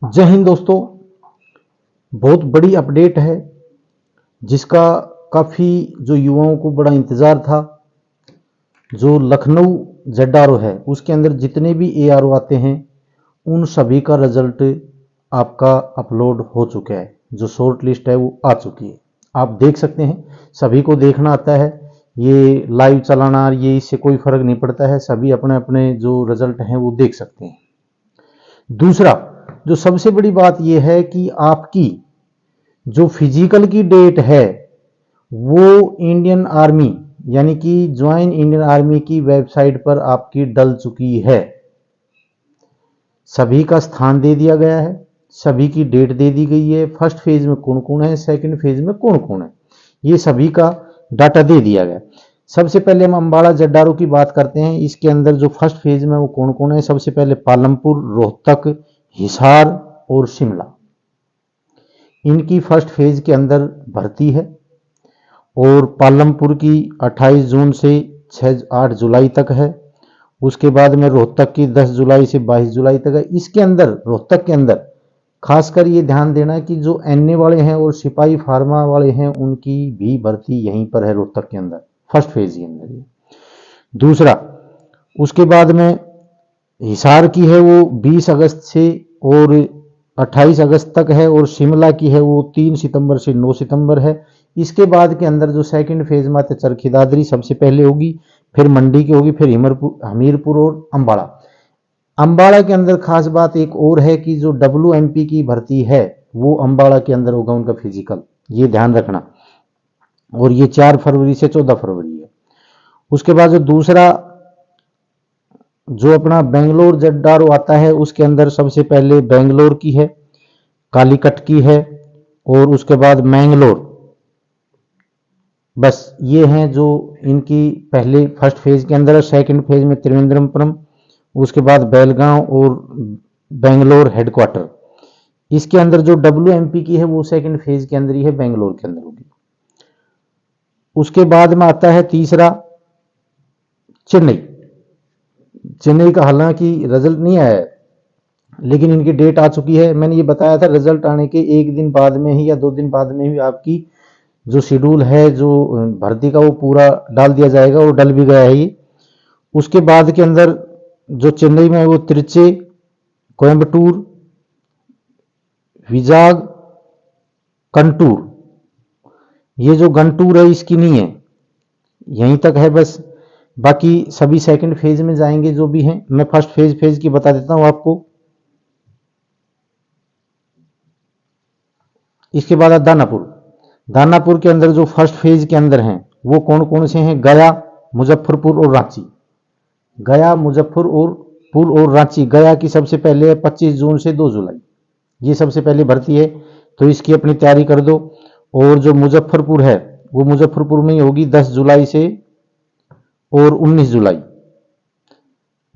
जय हिंद दोस्तों। बहुत बड़ी अपडेट है जिसका काफ़ी जो युवाओं को बड़ा इंतज़ार था। जो लखनऊ ZRO है उसके अंदर जितने भी ARO आते हैं उन सभी का रिजल्ट आपका अपलोड हो चुका है। जो शॉर्ट लिस्ट है वो आ चुकी है, आप देख सकते हैं। सभी को देखना आता है, ये लाइव चलाना ये इससे कोई फर्क नहीं पड़ता है। सभी अपने अपने जो रिजल्ट हैं वो देख सकते हैं। दूसरा जो सबसे बड़ी बात यह है कि आपकी जो फिजिकल की डेट है वो इंडियन आर्मी यानी कि ज्वाइन इंडियन आर्मी की वेबसाइट पर आपकी डल चुकी है। सभी का स्थान दे दिया गया है, सभी की डेट दे दी गई है। फर्स्ट फेज में कौन कौन है, सेकंड फेज में कौन कौन है, ये सभी का डाटा दे दिया गया। सबसे पहले हम अम्बाड़ा ZRO की बात करते हैं। इसके अंदर जो फर्स्ट फेज में वो कौन कौन है। सबसे पहले पालमपुर, रोहतक, हिसार और शिमला, इनकी फर्स्ट फेज के अंदर भर्ती है। और पालमपुर की 28 जून से 8 जुलाई तक है। उसके बाद में रोहतक की 10 जुलाई से 22 जुलाई तक है। इसके अंदर रोहतक के अंदर खासकर ये ध्यान देना कि जो NA वाले हैं और सिपाही फार्मा वाले हैं उनकी भी भर्ती यहीं पर है, रोहतक के अंदर फर्स्ट फेज के अंदर। दूसरा उसके बाद में हिसार की है वो 20 अगस्त से और 28 अगस्त तक है। और शिमला की है वो 3 सितंबर से 9 सितंबर है। इसके बाद के अंदर जो सेकंड फेज में आते चरखी दादरी सबसे पहले होगी, फिर मंडी की होगी, फिर हमीरपुर और अम्बाड़ा। अम्बाड़ा के अंदर खास बात एक और है कि जो WMP की भर्ती है वो अम्बाड़ा के अंदर होगा उनका फिजिकल, ये ध्यान रखना। और ये 4 फरवरी से 14 फरवरी है। उसके बाद जो दूसरा जो अपना बेंगलोर ZRO आता है उसके अंदर सबसे पहले बेंगलोर की है, कालीकट की है और उसके बाद मैंगलोर। बस ये हैं जो इनकी पहले फर्स्ट फेज के अंदर है। सेकंड फेज में त्रिवेंद्रपुरम, उसके बाद बेलगांव और बेंगलोर हेडक्वार्टर। इसके अंदर जो WMP की है वो सेकंड फेज के अंदर ही है, बेंगलोर के अंदर होगी। उसके बाद में आता है तीसरा चेन्नई। चेन्नई का हालांकि रिजल्ट नहीं आया है लेकिन इनकी डेट आ चुकी है। मैंने ये बताया था रिजल्ट आने के एक दिन बाद में ही या 2 दिन बाद में ही आपकी जो शेड्यूल है जो भर्ती का वो पूरा डाल दिया जाएगा और डल भी गया है ये। उसके बाद के अंदर जो चेन्नई में है वो त्रिचे, कोयम्बटूर, विजाग, कंटूर। ये जो गंटूर है इसकी नहीं है, यहीं तक है बस। बाकी सभी सेकंड फेज में जाएंगे जो भी हैं। मैं फर्स्ट फेज की बता देता हूं आपको। इसके बाद दानापुर के अंदर जो फर्स्ट फेज के अंदर हैं वो कौन कौन से हैं, गया, मुजफ्फरपुर और रांची। गया, मुजफ्फरपुर और रांची। गया की सबसे पहले है 25 जून से 2 जुलाई, ये सबसे पहले भर्ती है तो इसकी अपनी तैयारी कर दो। और जो मुजफ्फरपुर है वो मुजफ्फरपुर में ही होगी 10 जुलाई से और 19 जुलाई।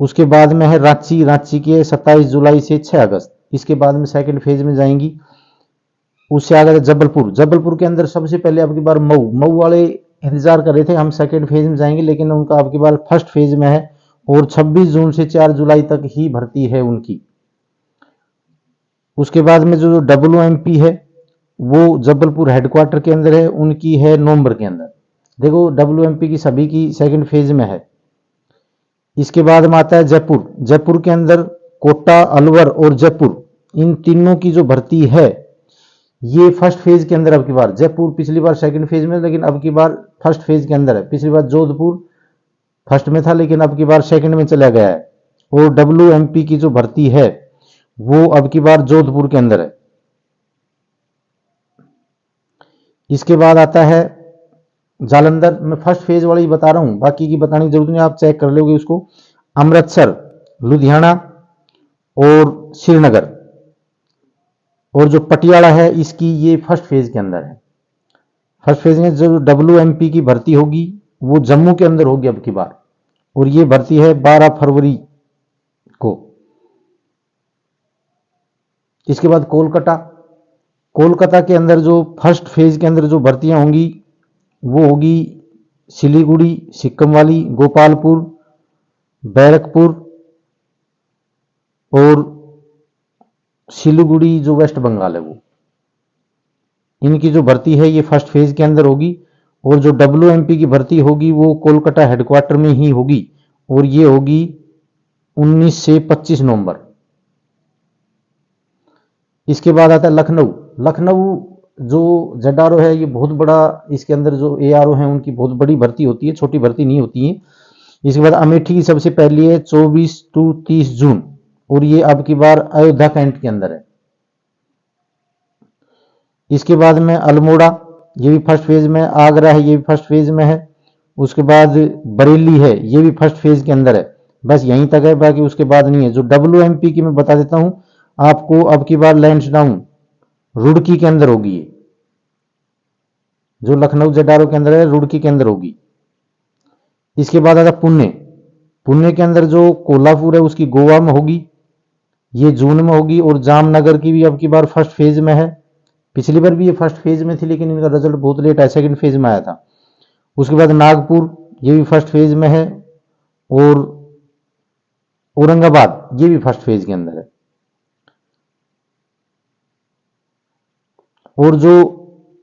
उसके बाद में है रांची की है 27 जुलाई से 6 अगस्त। इसके बाद में सेकंड फेज में जाएंगी। उससे आगे जबलपुर के अंदर सबसे पहले अब की बार मऊ वाले इंतजार कर रहे थे हम सेकंड फेज में जाएंगे, लेकिन उनका अब की बार फर्स्ट फेज में है और 26 जून से 4 जुलाई तक ही भर्ती है उनकी। उसके बाद में जो WMP है वो जबलपुर हेडक्वार्टर के अंदर है, उनकी है नवंबर के अंदर। देखो WMP की सभी की सेकंड फेज में है। इसके बाद में आता है जयपुर के अंदर कोटा, अलवर और जयपुर, इन तीनों की जो भर्ती है ये फर्स्ट फेज के अंदर। अब की बार जयपुर पिछली बार सेकंड फेज में, लेकिन अब की बार फर्स्ट फेज के अंदर है। पिछली बार जोधपुर फर्स्ट में था लेकिन अब की बार सेकंड में चला गया है। और WMP की जो भर्ती है वो अब की बार जोधपुर के अंदर है। इसके बाद आता है जालंधर। मैं फर्स्ट फेज वाला ही बता रहा हूं, बाकी की बताने की जरूरत नहीं, आप चेक कर लोगे उसको। अमृतसर, लुधियाना और श्रीनगर। और जो पटियाला है इसकी ये फर्स्ट फेज के अंदर है। फर्स्ट फेज में जो WMP की भर्ती होगी वो जम्मू के अंदर होगी अब की बार, और ये भर्ती है 12 फरवरी को। इसके बाद कोलकाता के अंदर जो फर्स्ट फेज के अंदर जो भर्तियां होंगी वो होगी सिलीगुड़ी, सिक्किम वाली, गोपालपुर, बैरकपुर और सिलीगुड़ी जो वेस्ट बंगाल है वो, इनकी जो भर्ती है ये फर्स्ट फेज के अंदर होगी। और जो WMP की भर्ती होगी वो कोलकाता हेडक्वार्टर में ही होगी, और ये होगी 19 से 25 नवंबर। इसके बाद आता है लखनऊ। लखनऊ जो ZRO है ये बहुत बड़ा, इसके अंदर जो ARO हैं उनकी बहुत बड़ी भर्ती होती है, छोटी भर्ती नहीं होती है। इसके बाद अमेठी की सबसे पहली है 24 to 30 जून, और ये अब की बार अयोध्या कैंट के अंदर है। इसके बाद में अल्मोड़ा, ये भी फर्स्ट फेज में, आगरा है ये भी फर्स्ट फेज में है। उसके बाद बरेली है ये भी फर्स्ट फेज के अंदर है। बस यहीं तक है, बाकी उसके बाद नहीं है। जो WMP की मैं बता देता हूं आपको, अब की बार लैंसडाउन रुड़की के अंदर होगी, ये जो लखनऊ ZRO के अंदर है रुड़की के अंदर होगी। इसके बाद आता पुणे। पुणे के अंदर जो कोल्हापुर है उसकी गोवा में होगी, ये जून में होगी। और जामनगर की भी अब की बार फर्स्ट फेज में है। पिछली बार भी ये फर्स्ट फेज में थी, लेकिन इनका रिजल्ट बहुत लेट आया, सेकंड फेज में आया था। उसके बाद नागपुर, ये भी फर्स्ट फेज में है। और औरंगाबाद ये भी फर्स्ट फेज के अंदर है। और जो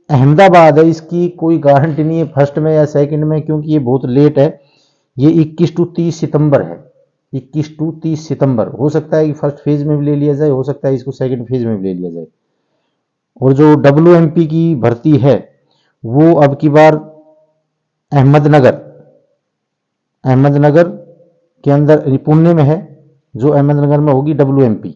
अहमदाबाद है इसकी कोई गारंटी नहीं है फर्स्ट में या सेकंड में, क्योंकि ये बहुत लेट है। ये 21 to 30 सितंबर है। 21 to 30 सितंबर, हो सकता है कि फर्स्ट फेज में भी ले लिया जाए, हो सकता है इसको सेकंड फेज में भी ले लिया जाए। और जो WMP की भर्ती है वो अब की बार अहमदनगर के अंदर, पुणे में है, जो अहमदनगर में होगी WMP।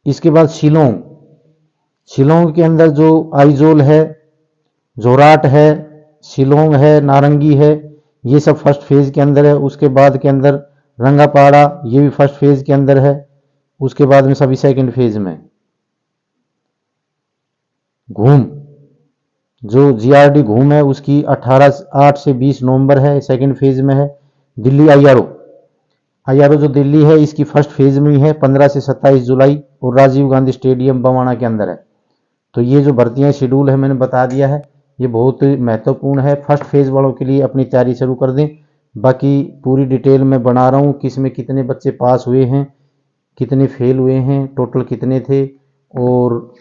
इसके बाद शिलोंग के अंदर जो आइजोल है, जोराट है, शिलोंग है, नारंगी है, ये सब फर्स्ट फेज के अंदर है। उसके बाद के अंदर रंगापाड़ा, ये भी फर्स्ट फेज के अंदर है। उसके बाद में सभी सेकंड फेज में। घूम, जो GRD घूम है उसकी 8 से 20 नवंबर है, सेकंड फेज में है। दिल्ली IRO जो दिल्ली है इसकी फर्स्ट फेज में ही है, 15 से 27 जुलाई, और राजीव गांधी स्टेडियम बवाना के अंदर है। तो ये जो भर्तियां शेड्यूल है मैंने बता दिया है, ये बहुत महत्वपूर्ण है। फर्स्ट फेज वालों के लिए अपनी तैयारी शुरू कर दें। बाकी पूरी डिटेल में बना रहा हूँ, किस में कितने बच्चे पास हुए हैं, कितने फेल हुए हैं, टोटल कितने थे, और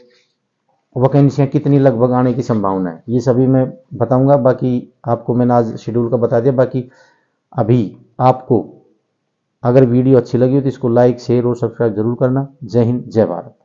वैकेंसियाँ कितनी लगभग आने की संभावना है, ये सभी मैं बताऊंगा। बाकी आपको मैंने आज शेड्यूल का बता दिया। बाकी अभी आपको अगर वीडियो अच्छी लगी हो तो इसको लाइक, शेयर और सब्सक्राइब जरूर करना। जय हिंद, जय भारत।